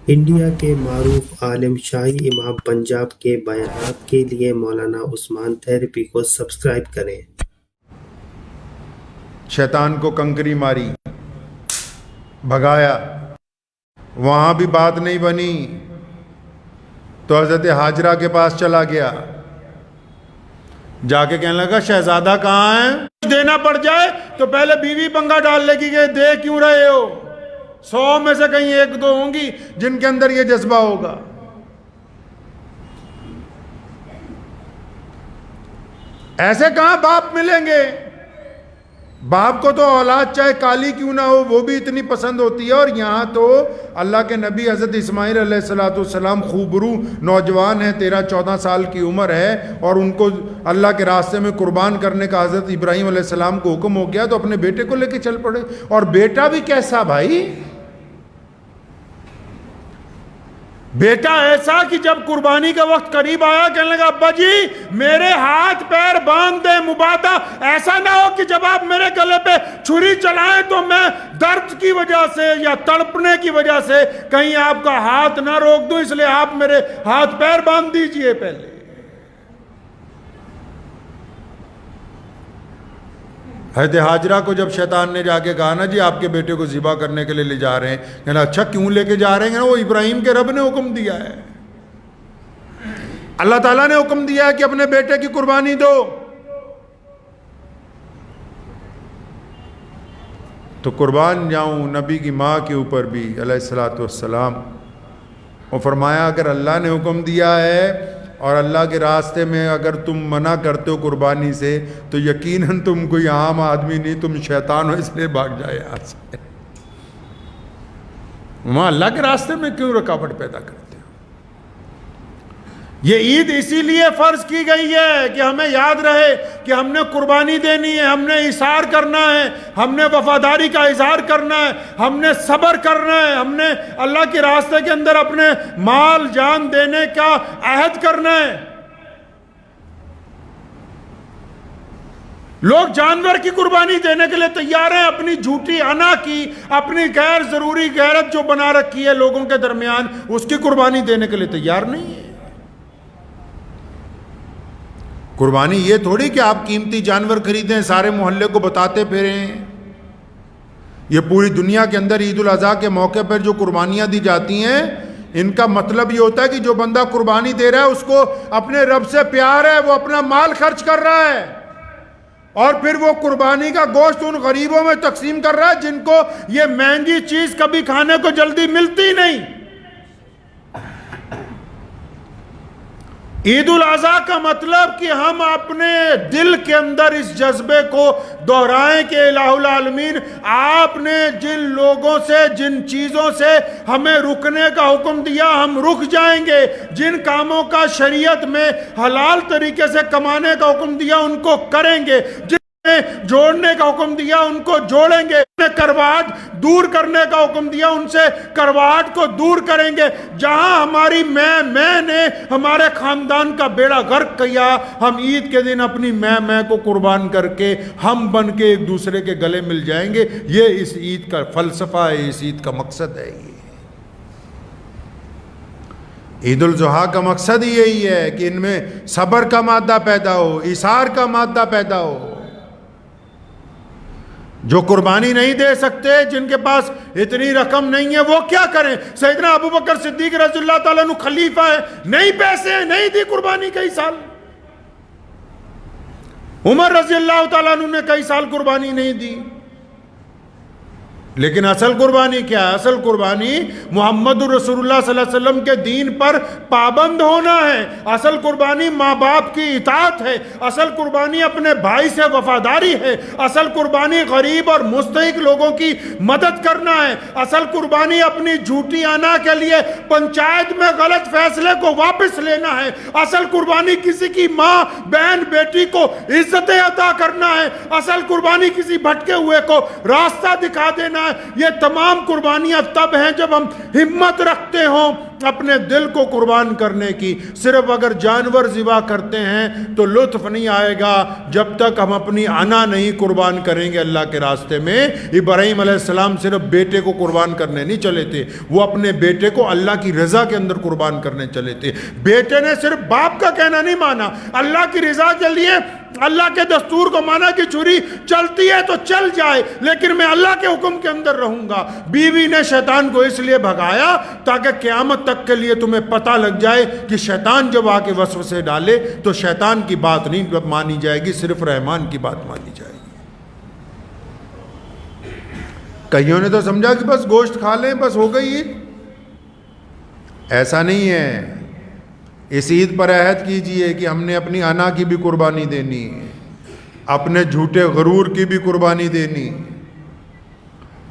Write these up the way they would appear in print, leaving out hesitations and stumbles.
India کے معروف عالم شاہی امام پنجاب کے بیانات کے لیے مولانا عثمان تھیریپی کو سبسکرائب کریں۔ شیطان کو کنکری ماری، بھگایا، وہاں بھی بات نہیں بنی تو حضرت ہاجرہ کے پاس چلا گیا، جا کے کہنے لگا شہزادہ کہاں ہے؟ دینا پڑ جائے تو پہلے بیوی پنگا ڈال لے گی کہ دے کیوں رہے ہو؟ 100 میں سے کہیں 1-2 ہوں گی جن کے اندر یہ جذبہ ہوگا۔ ایسے کہاں باپ ملیں گے؟ باپ کو تو اولاد چاہے کالی کیوں نہ ہو وہ بھی اتنی پسند ہوتی ہے، اور یہاں تو اللہ کے نبی حضرت اسماعیل علیہ السلام خوبرو نوجوان ہیں، 13-14 سال کی عمر ہے، اور ان کو اللہ کے راستے میں قربان کرنے کا حضرت ابراہیم علیہ السلام کو حکم ہو گیا تو اپنے بیٹے کو لے کے چل پڑے، اور بیٹا بھی کیسا بھائی؟ بیٹا ایسا کہ جب قربانی کا وقت قریب آیا کہنے لگا ابا جی میرے ہاتھ پیر باندھ دیں مبادا، ایسا نہ ہو کہ جب آپ میرے گلے پہ چھری چلائیں تو میں درد کی وجہ سے یا تڑپنے کی وجہ سے کہیں آپ کا ہاتھ نہ روک دوں، اس لیے آپ میرے ہاتھ پیر باندھ دیجئے پہلے۔ حضرت ہاجرہ کو جب شیطان نے جا کے کہا نا جی آپ کے بیٹے کو ذبح کرنے کے لیے لے جا رہے ہیں، کہنا اچھا کیوں لے کے جا رہے ہیں؟ وہ ابراہیم کے رب نے حکم دیا ہے، اللہ تعالیٰ نے حکم دیا ہے کہ اپنے بیٹے کی قربانی دو۔ تو قربان جاؤں نبی کی ماں کے اوپر بھی علیہ السلام، اور فرمایا اگر اللہ نے حکم دیا ہے اور اللہ کے راستے میں اگر تم منع کرتے ہو قربانی سے تو یقیناً تم کوئی عام آدمی نہیں، تم شیطان ہو، اس لیے بھاگ جائے یہاں سے۔ وہاں اللہ کے راستے میں کیوں رکاوٹ پیدا کرتے ہو؟ یہ عید اسی لیے فرض کی گئی ہے کہ ہمیں یاد رہے کہ ہم نے قربانی دینی ہے، ہم نے اظہار کرنا ہے، ہم نے وفاداری کا اظہار کرنا ہے، ہم نے صبر کرنا ہے، ہم نے اللہ کے راستے کے اندر اپنے مال جان دینے کا عہد کرنا ہے۔ لوگ جانور کی قربانی دینے کے لیے تیار ہیں، اپنی جھوٹی انا کی، اپنی غیر ضروری غیرت جو بنا رکھی ہے لوگوں کے درمیان، اس کی قربانی دینے کے لیے تیار نہیں ہے۔ قربانی یہ تھوڑی کہ آپ قیمتی جانور خریدیں سارے محلے کو بتاتے پھریں۔ یہ پوری دنیا کے اندر عید الاضحیٰ کے موقع پر جو قربانیاں دی جاتی ہیں ان کا مطلب یہ ہوتا ہے کہ جو بندہ قربانی دے رہا ہے اس کو اپنے رب سے پیار ہے، وہ اپنا مال خرچ کر رہا ہے، اور پھر وہ قربانی کا گوشت ان غریبوں میں تقسیم کر رہا ہے جن کو یہ مہنگی چیز کبھی کھانے کو جلدی ملتی نہیں۔ عید الاضحیٰ کا مطلب کہ ہم اپنے دل کے اندر اس جذبے کو دہرائیں کہ الہ العالمین آپ نے جن لوگوں سے جن چیزوں سے ہمیں رکنے کا حکم دیا ہم رک جائیں گے، جن کاموں کا شریعت میں حلال طریقے سے کمانے کا حکم دیا ان کو کریں گے، جن جوڑنے کا حکم دیا ان کو جوڑیں گے، کرواہٹ دور کرنے کا حکم دیا ان سے کرواہٹ کو دور کریں گے۔ جہاں ہماری میں نے ہمارے خاندان کا بیڑا غرق کیا، ہم عید کے دن اپنی میں کو قربان کر کے ہم بن کے ایک دوسرے کے گلے مل جائیں گے۔ یہ اس عید کا فلسفہ ہے، اس عید کا مقصد ہے۔ یہ عید الاضحیٰ کا مقصد ہی یہی ہے کہ ان میں صبر کا مادہ پیدا ہو، اثار کا مادہ پیدا ہو۔ جو قربانی نہیں دے سکتے، جن کے پاس اتنی رقم نہیں ہے، وہ کیا کریں؟ سیدنا ابوبکر صدیق رضی اللہ تعالیٰ عنہ خلیفہ ہے، نہیں پیسے ہیں، نہیں دی قربانی کئی سال۔ عمر رضی اللہ تعالیٰ عنہ نے کئی سال قربانی نہیں دی۔ لیکن اصل قربانی کیا ہے؟ اصل قربانی محمد رسول اللہ صلی اللہ علیہ وسلم کے دین پر پابند ہونا ہے۔ اصل قربانی ماں باپ کی اطاعت ہے، اصل قربانی اپنے بھائی سے وفاداری ہے، اصل قربانی غریب اور مستحق لوگوں کی مدد کرنا ہے، اصل قربانی اپنی جھوٹی انا کے لیے پنچایت میں غلط فیصلے کو واپس لینا ہے، اصل قربانی کسی کی ماں بہن بیٹی کو عزتیں عطا کرنا ہے، اصل قربانی کسی بھٹکے ہوئے کو راستہ دکھا دینا ہے۔ یہ تمام قربانیاں تب ہیں جب ہم ہمت رکھتے ہوں اپنے دل کو قربان کرنے کی. صرف اگر جانور ذبح کرتے ہیں تو لطف نہیں آئے گا جب تک ہم اپنی انا نہیں قربان کریں گے اللہ کے راستے میں. ابراہیم علیہ السلام صرف بیٹے کو قربان کرنے نہیں چلے تھے, وہ اپنے بیٹے کو اللہ کی رضا کے اندر قربان کرنے چلے تھے. بیٹے نے صرف باپ کا کہنا نہیں مانا, اللہ کی رضا کے لیے اللہ کے دستور کو مانا کہ چھری چلتی ہے تو چل جائے لیکن میں اللہ کے حکم کے اندر رہوں گا. بیوی نے شیطان کو اس لیے بھگایا تاکہ قیامت تک کے لیے تمہیں پتہ لگ جائے کہ شیطان جب آ کے وسوسے ڈالے تو شیطان کی بات نہیں مانی جائے گی, صرف رحمان کی بات مانی جائے گی. کئیوں نے تو سمجھا کہ بس گوشت کھا لیں بس ہو گئی عید. ایسا نہیں ہے. اس عید پر عہد کیجئے کہ ہم نے اپنی انا کی بھی قربانی دینی, اپنے جھوٹے غرور کی بھی قربانی دینی,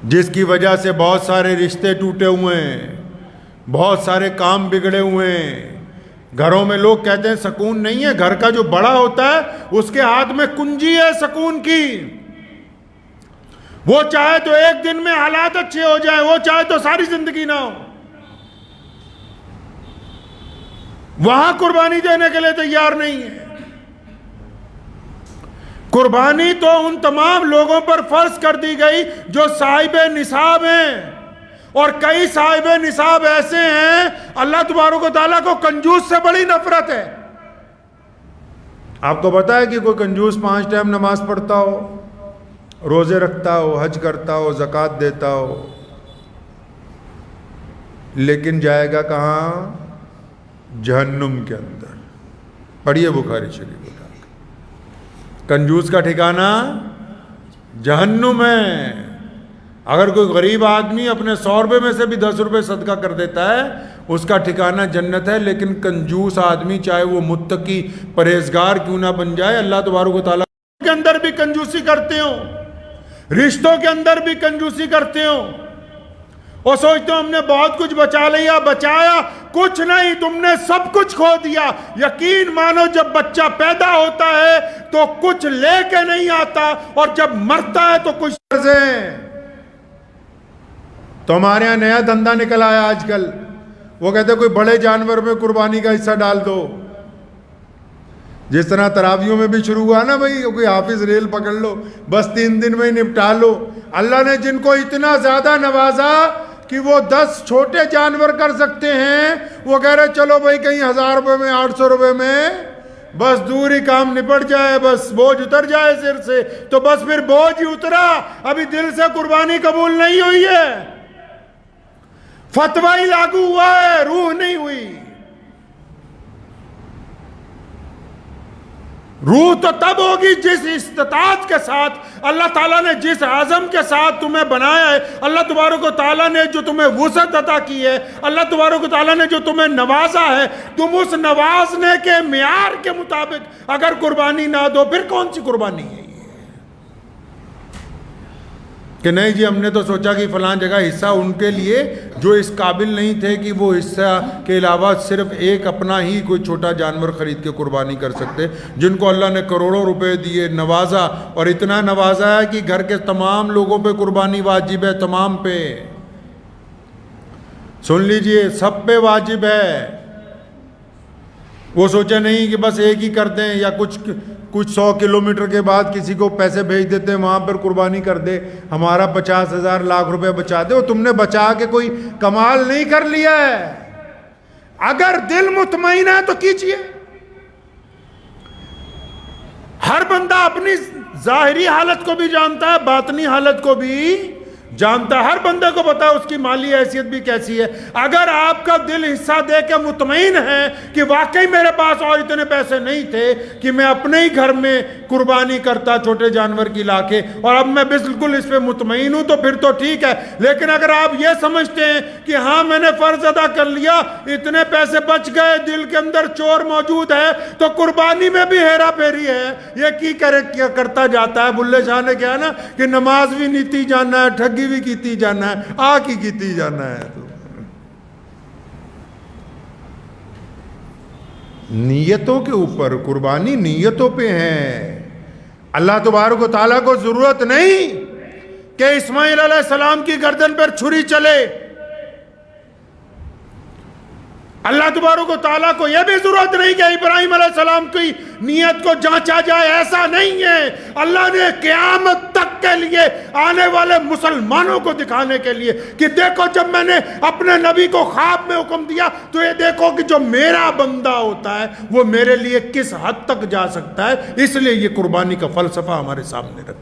جس کی وجہ سے بہت سارے رشتے ٹوٹے ہوئے ہیں, بہت سارے کام بگڑے ہوئے ہیں. گھروں میں لوگ کہتے ہیں سکون نہیں ہے, گھر کا جو بڑا ہوتا ہے اس کے ہاتھ میں کنجی ہے سکون کی. وہ چاہے تو ایک دن میں حالات اچھے ہو جائیں, وہ چاہے تو ساری زندگی نہ ہو. وہاں قربانی دینے کے لیے تیار نہیں ہے. قربانی تو ان تمام لوگوں پر فرض کر دی گئی جو صاحب نصاب ہیں, اور کئی صاحب نصاب ایسے ہیں اللہ تبارک و تعالیٰ کو کنجوس سے بڑی نفرت ہے. آپ کو پتا ہے کہ کوئی کنجوس 5 ٹائم نماز پڑھتا ہو, روزے رکھتا ہو, حج کرتا ہو, زکوٰۃ دیتا ہو, لیکن جائے گا کہاں؟ جہنم کے اندر. پڑھیے بخاری شریف. کنجوس کا ٹھکانہ جہنم ہے. اگر کوئی غریب آدمی اپنے 100 روپے میں سے بھی 10 روپے صدقہ کر دیتا ہے اس کا ٹھکانہ جنت ہے. لیکن کنجوس آدمی چاہے وہ متقی پرہیزگار کیوں نہ بن جائے, اللہ تبارک و تعالیٰ کے اندر بھی کنجوسی کرتے ہو, رشتوں کے اندر بھی کنجوسی کرتے ہو, اور سوچتے ہو ہم نے بہت کچھ بچا لیا. بچایا کچھ نہیں, تم نے سب کچھ کھو دیا. یقین مانو جب بچہ پیدا ہوتا ہے تو کچھ لے کے نہیں آتا, اور جب مرتا ہے تو کچھ تو ہمارے یہاں نیا دھندا نکل آیا آج کل. وہ کہتے ہیں کوئی بڑے جانور میں قربانی کا حصہ ڈال دو. جس طرح تراویوں میں بھی شروع ہوا نا بھائی, کوئی حافظ ریل پکڑ لو بس 3 دن میں ہی نپٹا لو. اللہ نے جن کو اتنا زیادہ نوازا کہ وہ 10 چھوٹے جانور کر سکتے ہیں, وہ کہہ رہے چلو بھائی کہیں 1000 روپے میں 800 روپے میں بس دور ہی کام نپٹ جائے, بس بوجھ اتر جائے سر سے. تو بس پھر بوجھ ہی اترا, ابھی دل سے قربانی قبول نہیں ہوئی ہے, فتویٰ ہی لاگو ہوا ہے, روح نہیں ہوئی. روح تو تب ہوگی جس استطاعت کے ساتھ اللہ تعالیٰ نے, جس عزم کے ساتھ تمہیں بنایا ہے, اللہ تبارک و تعالیٰ نے جو تمہیں وسعت عطا کی ہے, اللہ تبارک و تعالیٰ نے جو تمہیں نوازا ہے, تم اس نوازنے کے معیار کے مطابق اگر قربانی نہ دو پھر کون سی قربانی ہے یہ؟ کہ نہیں جی ہم نے تو سوچا کہ فلاں جگہ حصہ ان کے لیے جو اس قابل نہیں تھے کہ وہ حصہ کے علاوہ صرف ایک اپنا ہی کوئی چھوٹا جانور خرید کے قربانی کر سکتے, جن کو اللہ نے کروڑوں روپے دیے, نوازا, اور اتنا نوازا ہے کہ گھر کے تمام لوگوں پہ قربانی واجب ہے, تمام پہ. سن لیجئے سب پہ واجب ہے. وہ سوچے نہیں کہ بس ایک ہی کر دیں یا کچھ 100 کلومیٹر کے بعد کسی کو پیسے بھیج دیتے ہیں وہاں پر قربانی کر دے, ہمارا 50,000 لاکھ روپے بچا دے. وہ تم نے بچا کے کوئی کمال نہیں کر لیا ہے. اگر دل مطمئن ہے تو کیجئے. ہر بندہ اپنی ظاہری حالت کو بھی جانتا ہے, باطنی حالت کو بھی جانتا ہے. ہر بندے کو پتا ہے اس کی مالی حیثیت بھی کیسی ہے. اگر آپ کا دل حصہ دے کے مطمئن ہے کہ واقعی میرے پاس اور اتنے پیسے نہیں تھے کہ میں اپنے ہی گھر میں قربانی کرتا چھوٹے جانور کی لا کے, اور اب میں بالکل اس پہ مطمئن ہوں, تو پھر تو ٹھیک ہے. لیکن اگر آپ یہ سمجھتے ہیں کہ ہاں میں نے فرض ادا کر لیا, اتنے پیسے بچ گئے, دل کے اندر چور موجود ہے, تو قربانی میں بھی ہیرا پھیری ہے. یہ کی کیا کرتا جاتا ہے. بلے شاہ نے کیا نا کہ نماز بھی نیتی جاننا ہے, ٹھگی بھی کیتی جانا ہے, آ کی کیتی جانا ہے. نیتوں کے اوپر قربانی نیتوں پہ ہے. اللہ تبارک و تعالیٰ کو ضرورت نہیں کہ اسماعیل علیہ السلام کی گردن پر چھری چلے. اللہ تبارک و تعالیٰ کو یہ بھی ضرورت نہیں کہ ابراہیم علیہ السلام کی نیت کو جانچا جائے، ایسا نہیں ہے۔ اللہ نے قیامت تک کے لیے آنے والے مسلمانوں کو دکھانے کے لیے کہ دیکھو جب میں نے اپنے نبی کو خواب میں حکم دیا تو یہ دیکھو کہ جو میرا بندہ ہوتا ہے وہ میرے لیے کس حد تک جا سکتا ہے، اس لیے یہ قربانی کا فلسفہ ہمارے سامنے رکھا۔